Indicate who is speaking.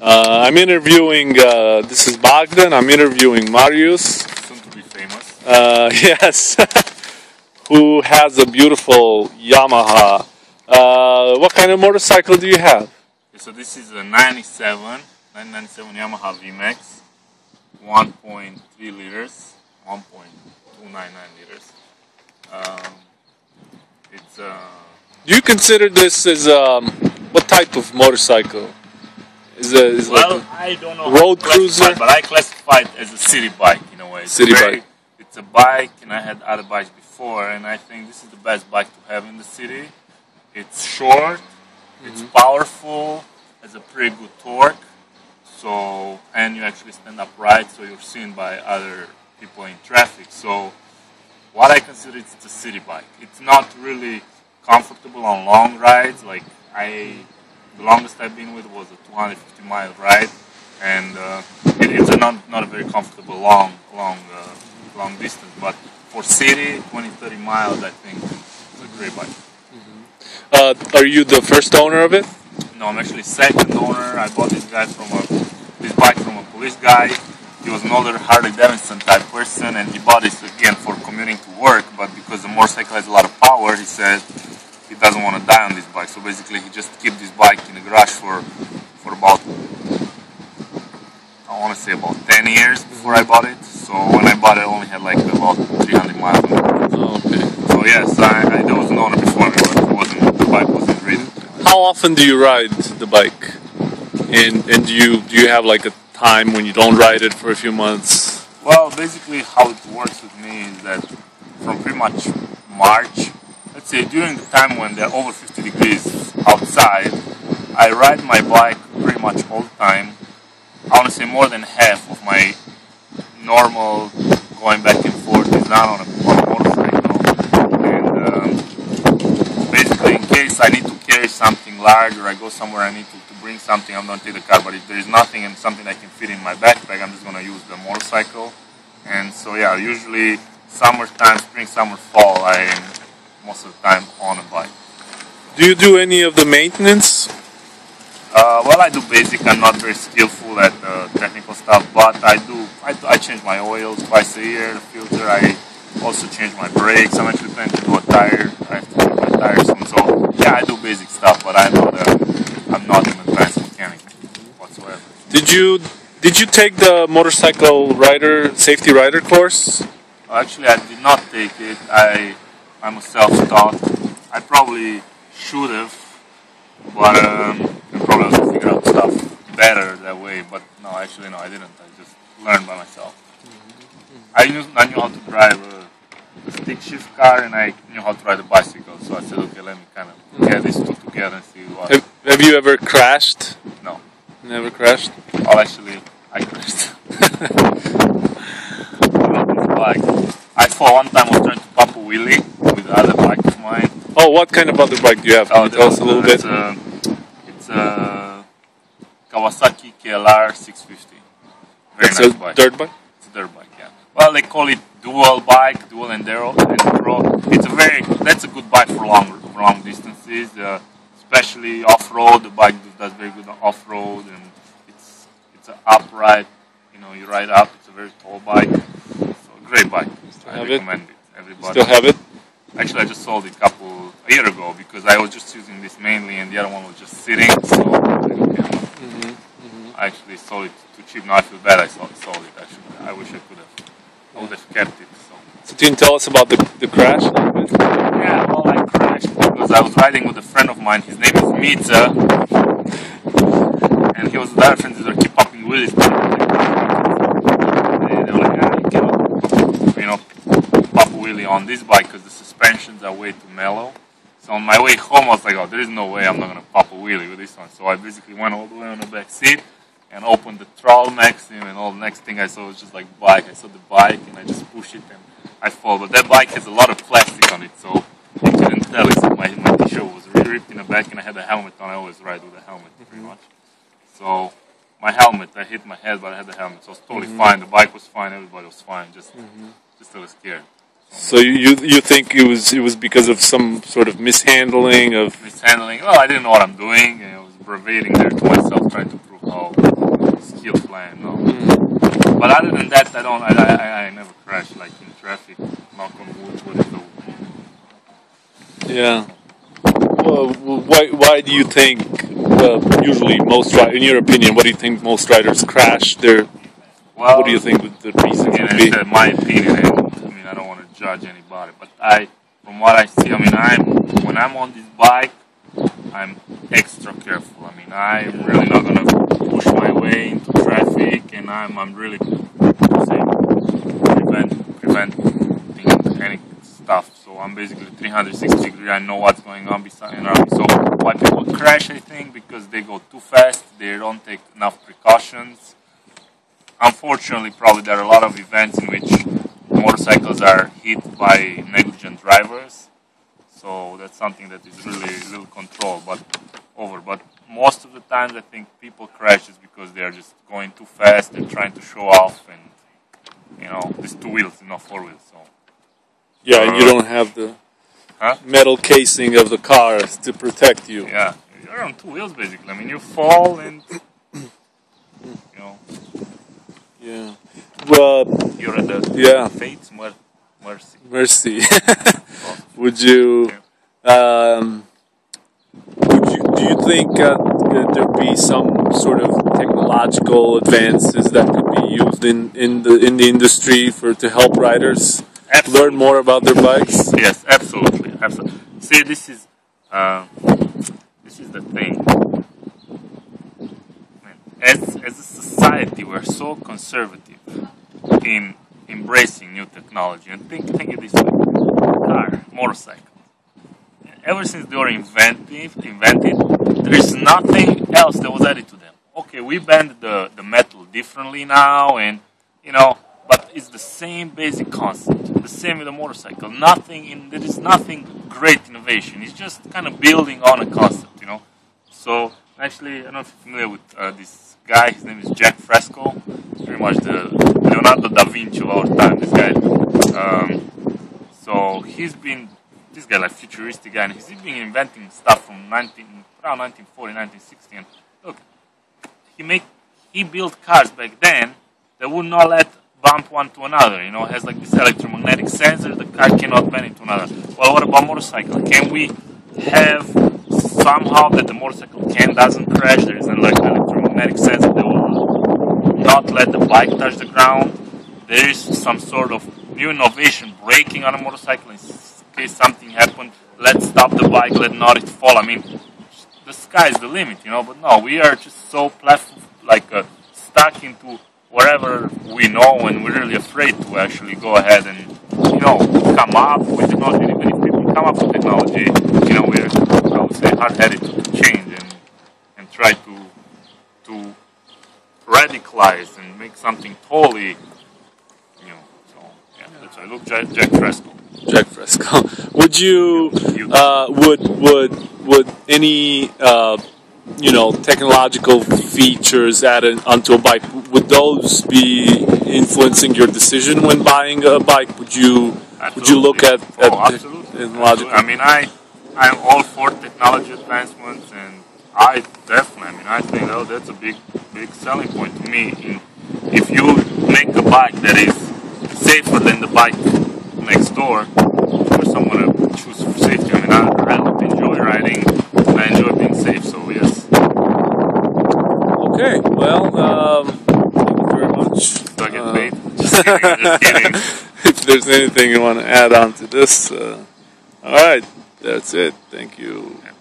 Speaker 1: I'm interviewing, this is Bogdan, I'm interviewing Marius.
Speaker 2: Soon to be famous.
Speaker 1: Yes, who has a beautiful Yamaha. What kind of motorcycle do you have?
Speaker 2: Okay, so this is a 1997 Yamaha VMAX, 1.3 liters, 1.299 liters. It's
Speaker 1: Do you consider this as what type of motorcycle?
Speaker 2: well, I don't know
Speaker 1: road
Speaker 2: how to classify
Speaker 1: cruiser?
Speaker 2: it, but I classify it as a city bike in a way.
Speaker 1: Bike.
Speaker 2: It's a bike, and I had other bikes before, and I think this is the best bike to have in the city. It's short, it's powerful, has a pretty good torque, so and you actually stand upright, so you're seen by other people in traffic. So what I consider it's a city bike. It's not really comfortable on long rides. Like the longest I've been with was a 250-mile ride, and it's not a very comfortable long distance. But for city, 20-30 miles, I think it's a great bike.
Speaker 1: Are you the first owner of it?
Speaker 2: No, I'm actually second owner. I bought this bike from a police guy. He was an older Harley Davidson type person, and he bought this again for commuting to work. But because the motorcycle has a lot of power, he said he doesn't want to die on this bike. So basically, he just kept this bike in the garage for about, I want to say about 10 years before I bought it. So when I bought it, I only had like about 300 miles on it.
Speaker 1: Oh, okay.
Speaker 2: So yes, there was an owner before me, but the bike wasn't ready.
Speaker 1: How often do you ride the bike? And do you have like a time when you don't ride it for a few months?
Speaker 2: Well, basically how it works with me is that from pretty much March, let's say during the time when they're over 50 degrees outside, I ride my bike pretty much all the time. I want to say more than half of my normal going back and forth is done on a motorcycle. And basically in case I need to carry something large or I go somewhere I need to bring something, I'm going to take the car. But if there is nothing and something I can fit in my backpack, I'm just going to use the motorcycle. And so yeah, usually summertime, spring, summer, fall, I am most of the time on a bike.
Speaker 1: Do you do any of the maintenance?
Speaker 2: Well, I do basic. I'm not very skillful at technical stuff, but I change my oils twice a year, the filter. I also change my brakes. I'm actually planning to do a tire. I have to change my tires soon. So yeah, I do basic stuff, but I'm not an advanced mechanic whatsoever.
Speaker 1: Did you take the motorcycle safety rider course?
Speaker 2: Actually, I did not take it. I'm a self-taught. I probably should have, but I probably have to figure out stuff better that way. But no, actually, no, I didn't. I just learned by myself. I knew how to drive a stick shift car, and I knew how to ride a bicycle. So I said, okay, let me kind of get these two together and see what.
Speaker 1: Have you ever crashed?
Speaker 2: No.
Speaker 1: Never crashed?
Speaker 2: Well, actually, I crashed. I fought one time. I was trying to pop a wheelie with the other bike of mine.
Speaker 1: Oh, what kind of other bike do you have? Can you tell us a little bit?
Speaker 2: It's a Kawasaki KLR 650. Very nice bike.
Speaker 1: Dirt bike?
Speaker 2: It's a dirt bike, yeah. Well, they call it dual bike, dual enduro. That's a good bike for long distances, especially off-road. The bike does very good off-road, and it's an upright. You ride up. It's a very tall bike. So great bike. I recommend it. Everybody.
Speaker 1: Still have it?
Speaker 2: Actually, I just sold it a year ago because I was just using this mainly, and the other one was just sitting. So I actually sold it too cheap. Now I feel bad. I sold it. Actually, I wish I could have. I would have kept it.
Speaker 1: So can you tell us about the crash a little bit?
Speaker 2: Yeah, well, I crashed because I was riding with a friend of mine. His name is Mitza, and he was with other friends that keep popping wheelies. They were like, you cannot, pop a wheelie on this bike because the suspensions are way too mellow. So on my way home, I was like, oh, there is no way I'm not going to pop a wheelie with this one. So I basically went all the way on the back seat and opened the throttle next to him, and all the next thing I saw was just like bike. I saw the bike and I just pushed it and I fall. But that bike has a lot of plastic on it, so you couldn't tell. Except my t-shirt was really ripped in the back, and I had a helmet on. I always ride with a helmet pretty much. So my helmet, I hit my head, but I had the helmet, so I was totally fine. The bike was fine, everybody was fine. Just a little scared.
Speaker 1: So you think it was because of some sort of mishandling?
Speaker 2: Well, I didn't know what I'm doing, and I was bravading there to myself, trying to prove oh, skill plan, no. But other than that, I never crash like in traffic. Knock on wood, whatever.
Speaker 1: Yeah. Well, why do you think usually in your opinion, what do you think most riders crash?
Speaker 2: Well,
Speaker 1: what do you think the reason would be?
Speaker 2: It's my opinion, and I mean I don't want to judge anybody, but from what I see, I mean when I'm on this bike, I'm extra careful. I mean I'm really not gonna push my way into traffic, and I'm really preventing any stuff. So I'm basically 360 degree. I know what's going on beside and around. So why people crash, I think, because they go too fast. They don't take enough precautions. Unfortunately, probably there are a lot of events in which motorcycles are hit by negligent drivers. So that's something that is really little control, but most of the times I think people crash is because they are just going too fast and trying to show off, and there's two wheels, not four wheels. So
Speaker 1: yeah, and you don't have the metal casing of the car to protect you.
Speaker 2: Yeah, you're on two wheels basically. I mean, you fall and
Speaker 1: Yeah. Well,
Speaker 2: you're at the fate's mercy.
Speaker 1: Mercy. Would you? Do you think there be some sort of technological advances that could be used in the industry to help riders learn more about their bikes?
Speaker 2: Yes, absolutely. See, this is the thing. As a society, we're so conservative in embracing new technology. And think of this way: car, motorcycle. Ever since they were invented, there is nothing else that was added to them. Okay, we bend the metal differently now, and but it's the same basic concept. The same with the motorcycle. There is nothing great innovation. It's just kind of building on a concept, So actually, I don't know if you're familiar with this guy. His name is Jack Fresco. He's pretty much the Leonardo da Vinci of our time. This guy. So he's been this guy, like futuristic guy, and he's been inventing stuff from around 1940, 1960. And look, he built cars back then that would not let bump one to another. It has like this electromagnetic sensor. The car cannot bend into another. Well, what about motorcycle? Can we have somehow that the motorcycle doesn't crash? There is an electromagnetic sensor that will not let the bike touch the ground. There is some sort of new innovation braking on a motorcycle in case something happened. Let's stop the bike, let not it fall. I mean, the sky is the limit, But no, we are just so stuck into wherever we know, and we're really afraid to actually go ahead and come up with technology. Even if people come up with technology, we're, I would say, hard-headed to change and try to radicalize and make something totally new. So yeah, that's why. Look, Jack Fresco.
Speaker 1: Jack Fresco. Would you? Would any technological features added onto a bike, would those be influencing your decision when buying a bike? Would you look at
Speaker 2: absolutely.
Speaker 1: Technological?
Speaker 2: I mean, I'm all for technology advancements, and I think that's a big selling point to me. If you make a bike that is safer than the bike next door, of course I'm going to choose for safety. I mean, I love to enjoy riding, and I enjoy being safe, so yes.
Speaker 1: Okay, well, thank you very much.
Speaker 2: Do I get paid? Just kidding.
Speaker 1: If there's anything you want to add on to this, all right, that's it. Thank you.
Speaker 2: Yeah.